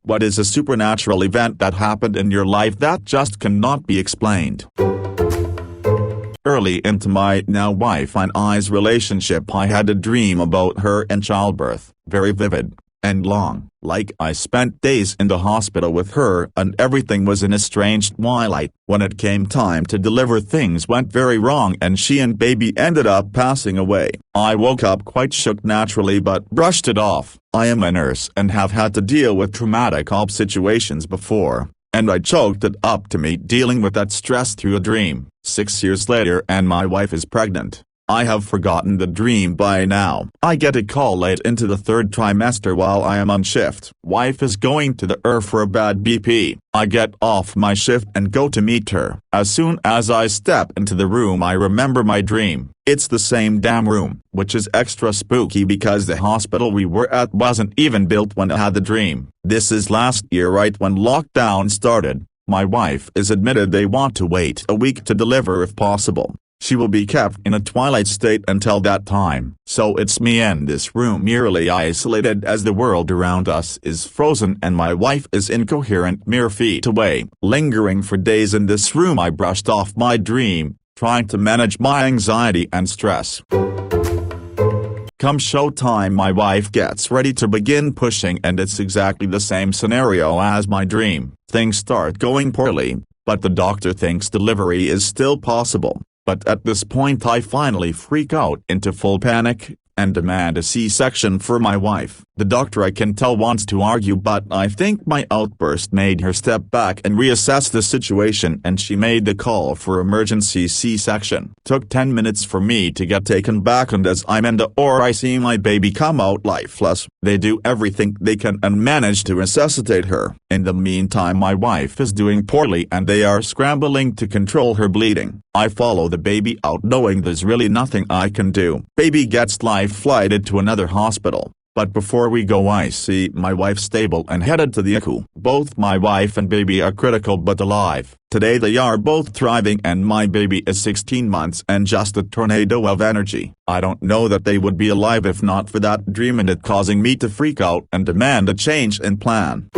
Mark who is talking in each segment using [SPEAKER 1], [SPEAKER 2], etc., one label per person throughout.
[SPEAKER 1] What is a supernatural event that happened in your life that just cannot be explained? Early into my now wife and I's relationship, I had a dream about her in childbirth, very vivid and long, like I spent days in the hospital with her and everything was in a strange twilight. When it came time to deliver, things went very wrong and she and baby ended up passing away. I woke up quite shook naturally but brushed it off. I am a nurse and have had to deal with traumatic op situations before, and I choked it up to me dealing with that stress through a dream. 6 years later and my wife is pregnant. I have forgotten the dream by now. I get a call late into the 3rd trimester while I am on shift. Wife is going to the ER for a bad BP. I get off my shift and go to meet her. As soon as I step into the room I remember my dream. It's the same damn room, which is extra spooky because the hospital we were at wasn't even built when I had the dream. This is last year, right when lockdown started. My wife is admitted they want to wait a week to deliver if possible. She will be kept in a twilight state until that time. So it's me in this room eerily isolated as the world around us is frozen and my wife is incoherent mere feet away. Lingering for days in this room I brushed off my dream, trying to manage my anxiety and stress. Come showtime my wife gets ready to begin pushing and it's exactly the same scenario as my dream. Things start going poorly, but the doctor thinks delivery is still possible. But at this point I finally freak out into full panic, and demand a C-section for my wife. The doctor I can tell wants to argue but I think my outburst made her step back and reassess the situation and she made the call for emergency C-section. Took 10 minutes for me to get taken back and as I'm in the OR I see my baby come out lifeless. They do everything they can and manage to resuscitate her. In the meantime my wife is doing poorly and they are scrambling to control her bleeding. I follow the baby out knowing there's really nothing I can do. Baby gets life flighted to another hospital. But before we go I see my wife stable and headed to the ICU. Both my wife and baby are critical but alive. Today they are both thriving and my baby is 16 months and just a tornado of energy. I don't know that they would be alive if not for that dream and it causing me to freak out and demand a change in plan.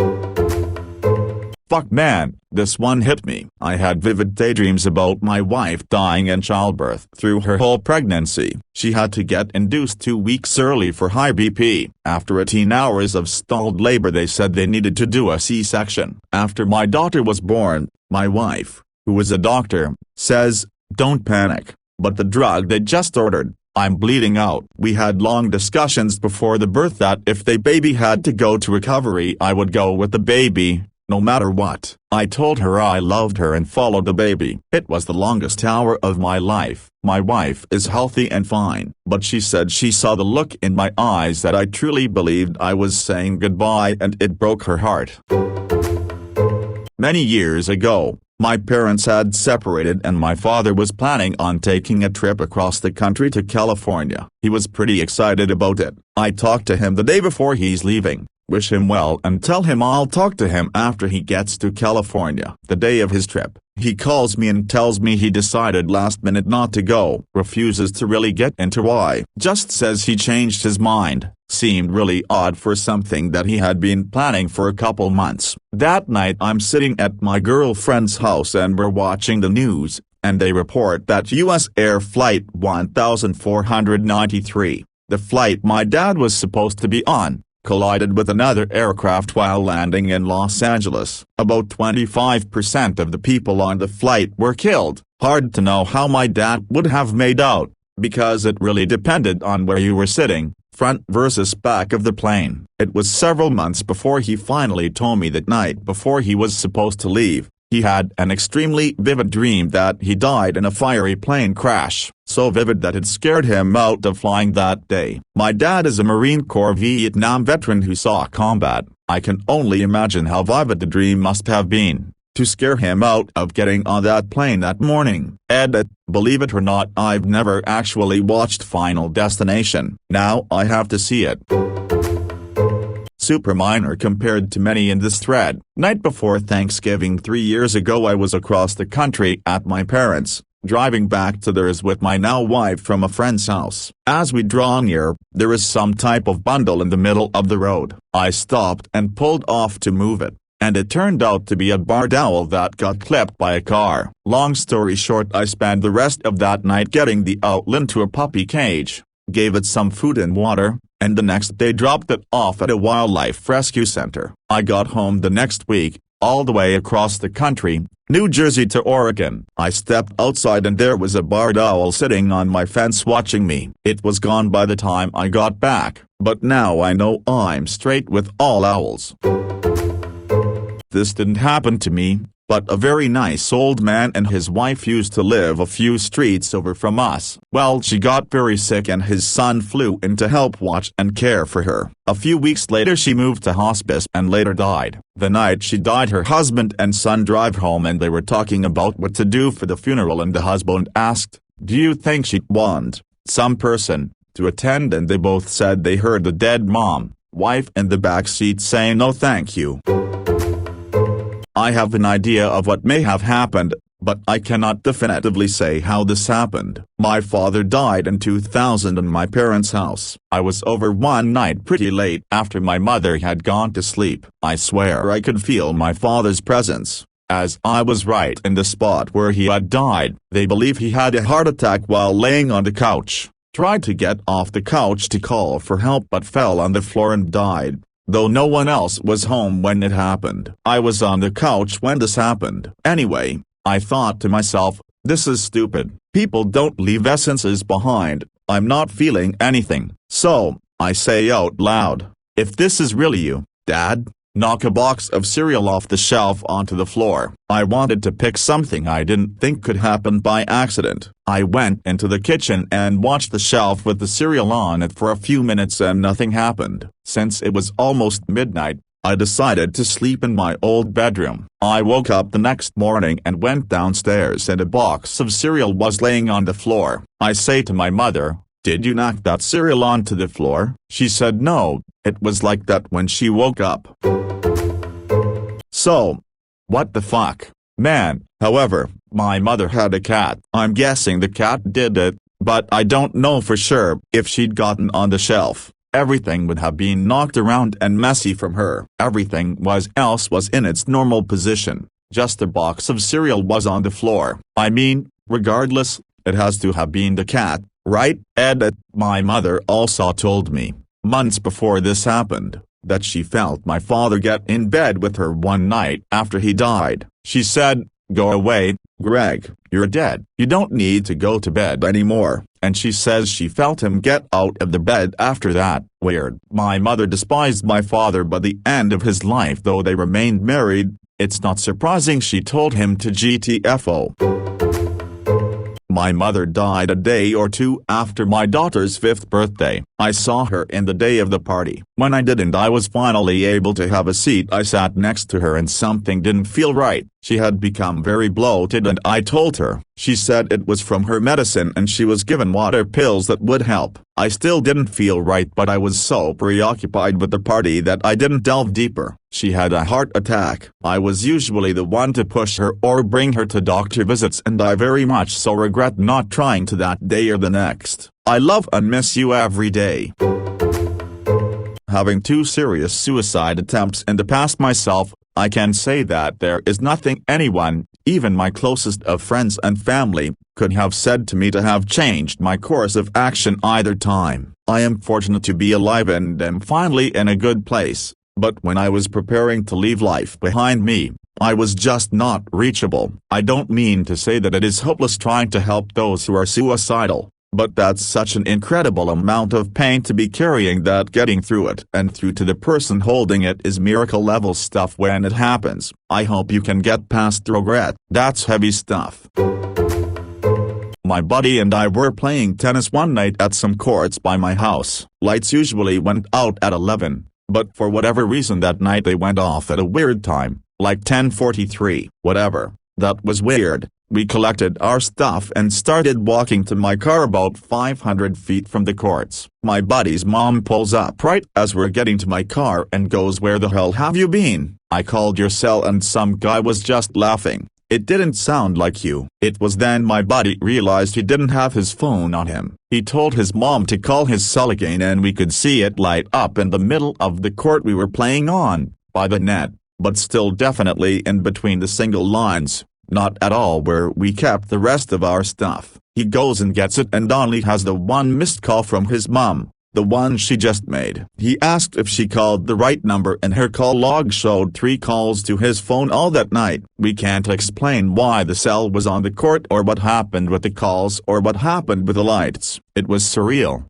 [SPEAKER 1] Fuck man, this one hit me. I had vivid daydreams about my wife dying in childbirth. Through her whole pregnancy, she had to get induced 2 weeks early for high BP. After 18 hours of stalled labor they said they needed to do a C-section. After my daughter was born, my wife, who is a doctor, says, "Don't panic, but the drug they just ordered, I'm bleeding out." We had long discussions before the birth that if the baby had to go to recovery I would go with the baby. No matter what. I told her I loved her and followed the baby. It was the longest hour of my life. My wife is healthy and fine, but she said she saw the look in my eyes that I truly believed I was saying goodbye and it broke her heart. Many years ago, my parents had separated and my father was planning on taking a trip across the country to California. He was pretty excited about it. I talked to him the day before he's leaving. Wish him well and tell him I'll talk to him after he gets to California. The day of his trip, he calls me and tells me he decided last minute not to go. Refuses to really get into why. Just says he changed his mind. Seemed really odd for something that he had been planning for a couple months. That night I'm sitting at my girlfriend's house and we're watching the news, and they report that U.S. Air Flight 1493, the flight my dad was supposed to be on, collided with another aircraft while landing in Los Angeles. About 25% of the people on the flight were killed. Hard to know how my dad would have made out, because it really depended on where you were sitting, front versus back of the plane. It was several months before he finally told me that night before he was supposed to leave. He had an extremely vivid dream that he died in a fiery plane crash, so vivid that it scared him out of flying that day. My dad is a Marine Corps Vietnam veteran who saw combat. I can only imagine how vivid the dream must have been, to scare him out of getting on that plane that morning. Edit. Believe it or not, I've never actually watched Final Destination. Now I have to see it. Super minor compared to many in this thread. Night before Thanksgiving 3 years ago I was across the country at my parents'. driving back to theirs with my now wife from a friend's house. As we draw near, there is some type of bundle in the middle of the road. I stopped and pulled off to move it, and it turned out to be a barred owl that got clipped by a car. Long story short, I spent the rest of that night getting the owl into a puppy cage, gave it some food and water, and the next day dropped it off at a wildlife rescue center. I got home the next week, all the way across the country, New Jersey to Oregon. I stepped outside and there was a barred owl sitting on my fence watching me. It was gone by the time I got back, but now I know I'm straight with all owls. This didn't happen to me, but a very nice old man and his wife used to live a few streets over from us. Well, she got very sick and his son flew in to help watch and care for her. A few weeks later she moved to hospice and later died. The night she died, her husband and son drive home and they were talking about what to do for the funeral, and the husband asked, "Do you think she'd want some person to attend?" And they both said they heard the dead wife in the back seat saying no thank you. I have an idea of what may have happened, but I cannot definitively say how this happened. My father died in 2000 in my parents' house. I was over one night pretty late after my mother had gone to sleep. I swear I could feel my father's presence, as I was right in the spot where he had died. They believe he had a heart attack while laying on the couch, tried to get off the couch to call for help but fell on the floor and died, though no one else was home when it happened. I was on the couch when this happened. Anyway, I thought to myself, this is stupid. People don't leave essences behind. I'm not feeling anything. So, I say out loud, if this is really you, Dad, knock a box of cereal off the shelf onto the floor. I wanted to pick something I didn't think could happen by accident. I went into the kitchen and watched the shelf with the cereal on it for a few minutes and nothing happened. Since it was almost midnight, I decided to sleep in my old bedroom. I woke up the next morning and went downstairs and a box of cereal was laying on the floor. I say to my mother, "Did you knock that cereal onto the floor?" She said no, it was like that when she woke up. So, what the fuck, man? However, my mother had a cat. I'm guessing the cat did it, but I don't know for sure. If she'd gotten on the shelf, everything would have been knocked around and messy from her. Everything else was in its normal position. Just a box of cereal was on the floor. I mean, regardless, it has to have been the cat, right? Edit. My mother also told me, months before this happened, that she felt my father get in bed with her one night after he died. She said, "Go away, Greg, you're dead. You don't need to go to bed anymore." And she says she felt him get out of the bed after that. Weird. My mother despised my father by the end of his life, though they remained married. It's not surprising she told him to GTFO. My mother died a day or two after my daughter's 5th birthday. I saw her in the day of the party. When I didn't, I was finally able to have a seat. I sat next to her and something didn't feel right. She had become very bloated and I told her. She said it was from her medicine and she was given water pills that would help. I still didn't feel right, but I was so preoccupied with the party that I didn't delve deeper. She had a heart attack. I was usually the one to push her or bring her to doctor visits, and I very much so regret not trying to that day or the next. I love and miss you every day. Having 2 serious suicide attempts in the past myself, I can say that there is nothing anyone, even my closest of friends and family, could have said to me to have changed my course of action either time. I am fortunate to be alive and am finally in a good place, but when I was preparing to leave life behind me, I was just not reachable. I don't mean to say that it is hopeless trying to help those who are suicidal, but that's such an incredible amount of pain to be carrying that getting through it and through to the person holding it is miracle level stuff when it happens. I hope you can get past the regret. That's heavy stuff. My buddy and I were playing tennis one night at some courts by my house. Lights usually went out at 11, but for whatever reason that night they went off at a weird time, like 10:43. Whatever, that was weird. We collected our stuff and started walking to my car about 500 feet from the courts. My buddy's mom pulls up right as we're getting to my car and goes, "Where the hell have you been? I called your cell and some guy was just laughing. It didn't sound like you. It was then my buddy realized he didn't have his phone on him. He told his mom to call his cell again and we could see it light up in the middle of the court we were playing on, by the net, but still definitely in between the single lines, not at all where we kept the rest of our stuff. He goes and gets it and only has the one missed call from his mom. The one she just made. He asked if she called the right number and her call log showed 3 calls to his phone all that night. We can't explain why the cell was on the court or what happened with the calls or what happened with the lights. It was surreal.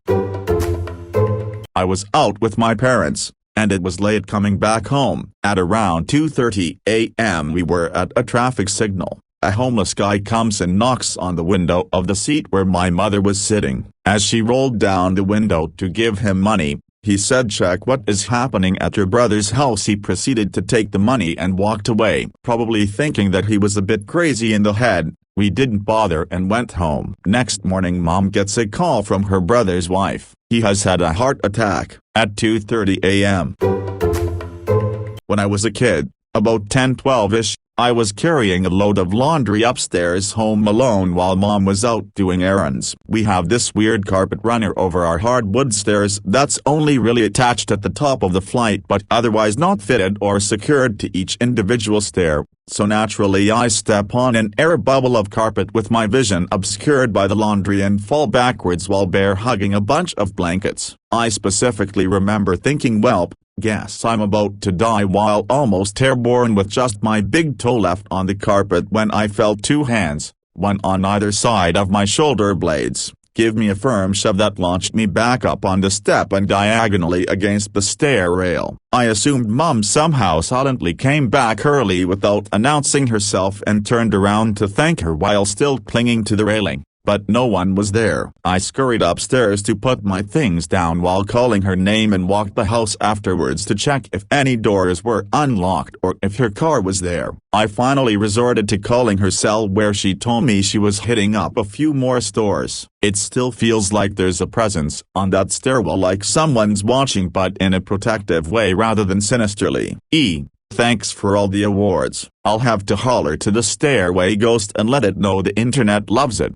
[SPEAKER 1] I was out with my parents, and it was late coming back home. At around 2:30 a.m. we were at a traffic signal. A homeless guy comes and knocks on the window of the seat where my mother was sitting. As she rolled down the window to give him money, he said, "Check what is happening at your brother's house." He proceeded to take the money and walked away. Probably thinking that he was a bit crazy in the head, we didn't bother and went home. Next morning Mom gets a call from her brother's wife. He has had a heart attack, at 2:30 a.m. When I was a kid, about 10-12ish, I was carrying a load of laundry upstairs home alone while Mom was out doing errands. We have this weird carpet runner over our hardwood stairs that's only really attached at the top of the flight but otherwise not fitted or secured to each individual stair, so naturally I step on an air bubble of carpet with my vision obscured by the laundry and fall backwards while bear hugging a bunch of blankets. I specifically remember thinking, "Welp, guess I'm about to die," while almost airborne with just my big toe left on the carpet when I felt 2 hands, one on either side of my shoulder blades, give me a firm shove that launched me back up on the step and diagonally against the stair rail. I assumed Mom somehow silently came back early without announcing herself and turned around to thank her while still clinging to the railing. But no one was there. I scurried upstairs to put my things down while calling her name and walked the house afterwards to check if any doors were unlocked or if her car was there. I finally resorted to calling her cell where she told me she was hitting up a few more stores. It still feels like there's a presence on that stairwell, like someone's watching, but in a protective way rather than sinisterly. Thanks for all the awards. I'll have to holler to the stairway ghost and let it know the internet loves it.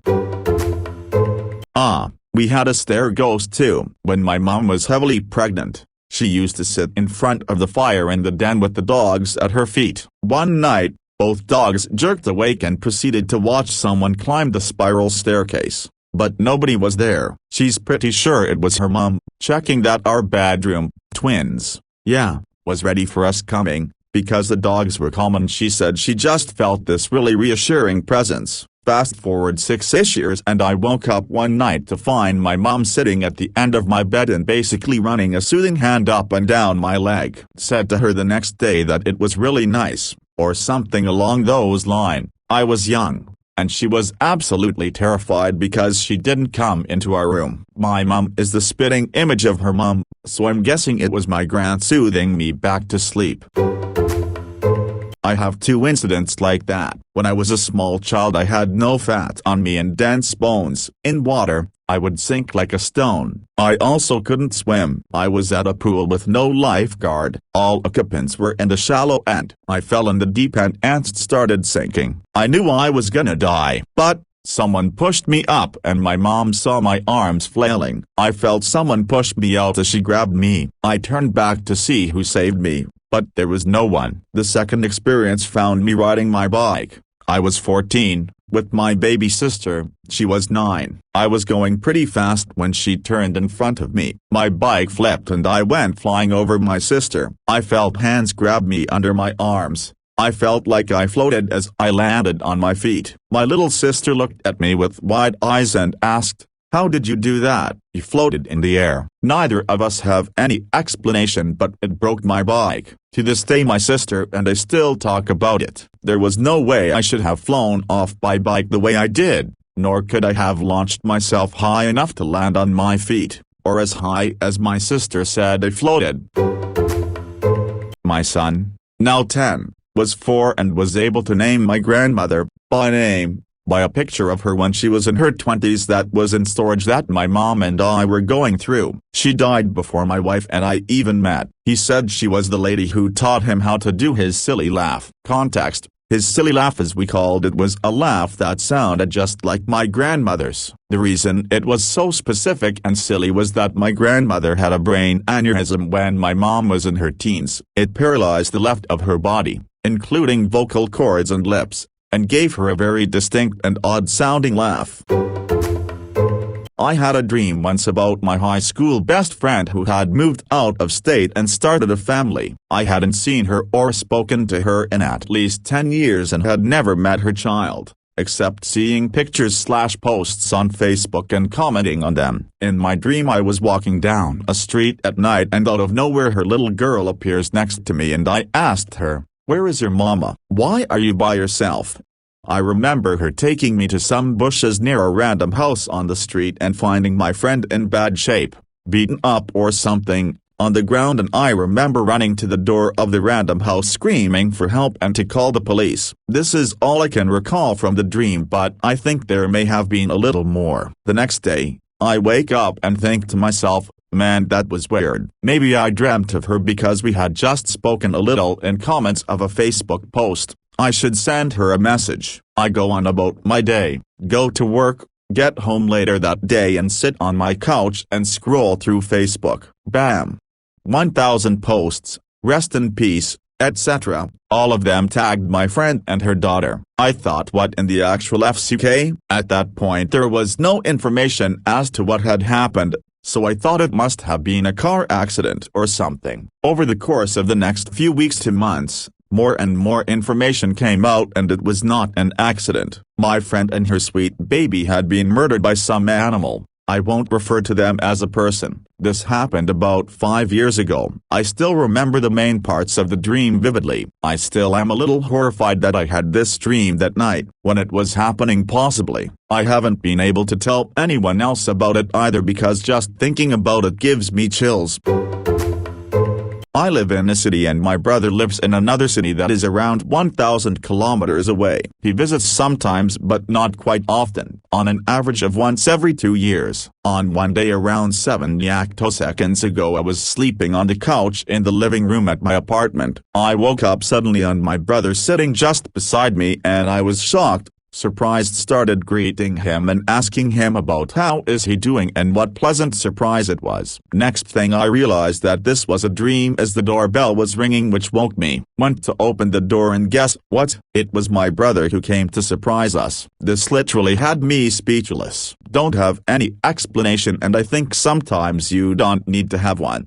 [SPEAKER 1] We had a stair ghost too. When my mom was heavily pregnant, she used to sit in front of the fire in the den with the dogs at her feet. One night, both dogs jerked awake and proceeded to watch someone climb the spiral staircase. But nobody was there. She's pretty sure it was her mom, checking that our bedroom, twins, was ready for us coming. Because the dogs were calm and she said she just felt this really reassuring presence. Fast forward 6-ish years and I woke up one night to find my mom sitting at the end of my bed and basically running a soothing hand up and down my leg. Said to her the next day that it was really nice, or something along those lines. I was young, and she was absolutely terrified because she didn't come into our room. My mom is the spitting image of her mom, so I'm guessing it was my grand soothing me back to sleep. I have 2 incidents like that. When I was a small child I had no fat on me and dense bones. In water, I would sink like a stone. I also couldn't swim. I was at a pool with no lifeguard. All occupants were in the shallow end. I fell in the deep end and started sinking. I knew I was gonna die. But someone pushed me up and my mom saw my arms flailing. I felt someone push me out as she grabbed me. I turned back to see who saved me, but there was no one. The second experience found me riding my bike. I was 14, with my baby sister. She was 9. I was going pretty fast when she turned in front of me. My bike flipped and I went flying over my sister. I felt hands grab me under my arms. I felt like I floated as I landed on my feet. My little sister looked at me with wide eyes and asked, "How did you do that?" "You floated in the air." Neither of us have any explanation, but it broke my bike. To this day my sister and I still talk about it. There was no way I should have flown off by bike the way I did, nor could I have launched myself high enough to land on my feet, or as high as my sister said I floated. My son, now 10, was 4 and was able to name my grandmother, by name, by a picture of her when she was in her 20s that was in storage that my mom and I were going through. She died before my wife and I even met. He said she was the lady who taught him how to do his silly laugh. Context: His silly laugh, as we called it, was a laugh that sounded just like my grandmother's. The reason it was so specific and silly was that my grandmother had a brain aneurysm when my mom was in her teens. It paralyzed the left of her body, including vocal cords and lips, and gave her a very distinct and odd-sounding laugh. I had a dream once about my high school best friend who had moved out of state and started a family. I hadn't seen her or spoken to her in at least 10 years and had never met her child, except seeing pictures/posts on Facebook and commenting on them. In my dream, I was walking down a street at night and out of nowhere her little girl appears next to me and I asked her, "Where is your mama? Why are you by yourself?" I remember her taking me to some bushes near a random house on the street and finding my friend in bad shape, beaten up or something, on the ground, and I remember running to the door of the random house screaming for help and to call the police. This is all I can recall from the dream, but I think there may have been a little more. The next day, I wake up and think to myself, man, that was weird. Maybe I dreamt of her because we had just spoken a little in comments of a Facebook post. I should send her a message. I go on about my day, go to work, get home later that day and sit on my couch and scroll through Facebook. Bam! 1,000 posts, rest in peace, etc. All of them tagged my friend and her daughter. I thought, what in the actual FCK? At that point there was no information as to what had happened, so I thought it must have been a car accident or something. Over the course of the next few weeks to months, more and more information came out and it was not an accident. My friend and her sweet baby had been murdered by some animal. I won't refer to them as a person. This happened about 5 years ago. I still remember the main parts of the dream vividly. I still am a little horrified that I had this dream that night, when it was happening possibly. I haven't been able to tell anyone else about it either because just thinking about it gives me chills. I live in a city and my brother lives in another city that is around 1,000 kilometers away. He visits sometimes but not quite often, on an average of once every 2 years. On one day around 7 seconds ago I was sleeping on the couch in the living room at my apartment. I woke up suddenly on my brother sitting just beside me and I was shocked. Surprised, started greeting him and asking him about how is he doing and what pleasant surprise it was. Next thing I realized that this was a dream as the doorbell was ringing, which woke me. Went to open the door and guess what? It was my brother who came to surprise us. This literally had me speechless. Don't have any explanation and I think sometimes you don't need to have one.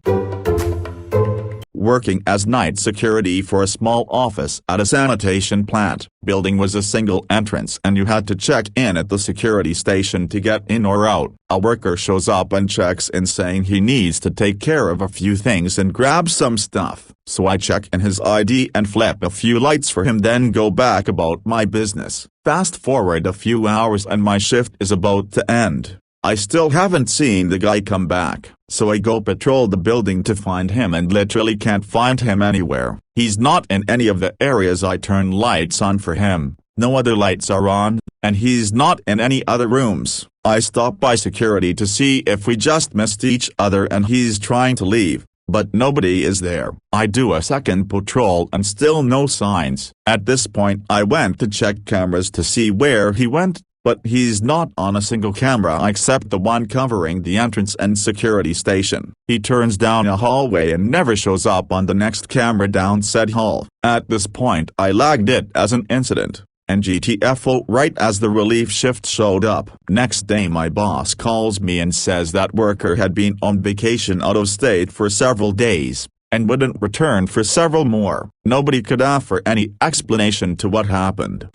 [SPEAKER 1] Working as night security for a small office at a sanitation plant. Building was a single entrance and you had to check in at the security station to get in or out. A worker shows up and checks in saying he needs to take care of a few things and grab some stuff. So I check in his ID and flip a few lights for him, then go back about my business. Fast forward a few hours and my shift is about to end. I still haven't seen the guy come back, so I go patrol the building to find him and literally can't find him anywhere. He's not in any of the areas I turn lights on for him, no other lights are on, and he's not in any other rooms. I stop by security to see if we just missed each other and he's trying to leave, but nobody is there. I do a second patrol and still no signs. At this point I went to check cameras to see where he went, but he's not on a single camera except the one covering the entrance and security station. He turns down a hallway and never shows up on the next camera down said hall. At this point I lagged it as an incident, and GTFO right as the relief shift showed up. Next day my boss calls me and says that worker had been on vacation out of state for several days, and wouldn't return for several more. Nobody could offer any explanation to what happened.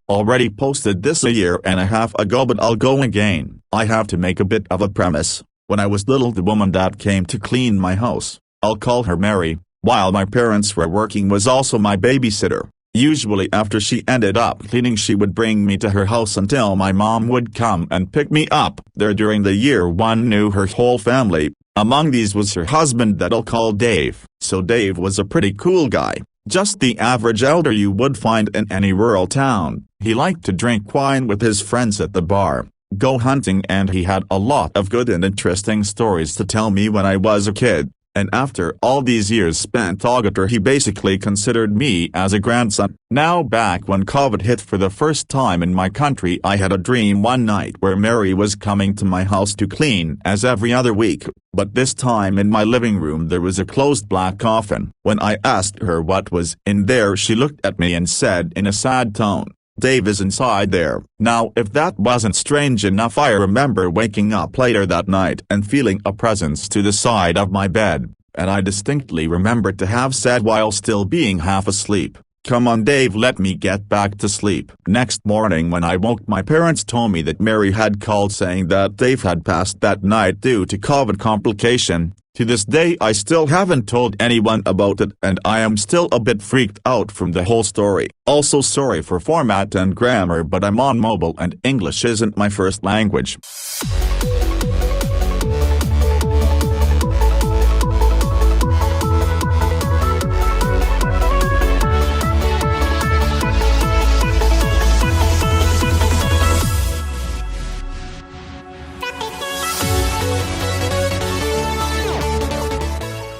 [SPEAKER 1] Already posted this a year and a half ago, but I'll go again. I have to make a bit of a premise. When I was little, the woman that came to clean my house, I'll call her Mary, while my parents were working, was also my babysitter. Usually after she ended up cleaning she would bring me to her house until my mom would come and pick me up there during the year. One knew her whole family, among these was her husband that I'll call Dave. So Dave was a pretty cool guy. Just the average elder you would find in any rural town. He liked to drink wine with his friends at the bar, go hunting, and he had a lot of good and interesting stories to tell me when I was a kid. And after all these years spent together, he basically considered me as a grandson. Now back when COVID hit for the first time in my country, I had a dream one night where Mary was coming to my house to clean as every other week, but this time in my living room there was a closed black coffin. When I asked her what was in there, she looked at me and said in a sad tone, "Dave is inside there." Now if that wasn't strange enough, I remember waking up later that night and feeling a presence to the side of my bed, and I distinctly remembered to have said while still being half asleep, "Come on Dave, let me get back to sleep." Next morning when I woke, my parents told me that Mary had called saying that Dave had passed that night due to COVID complication. To this day I still haven't told anyone about it, and I am still a bit freaked out from the whole story. Also sorry for format and grammar, but I'm on mobile and English isn't my first language.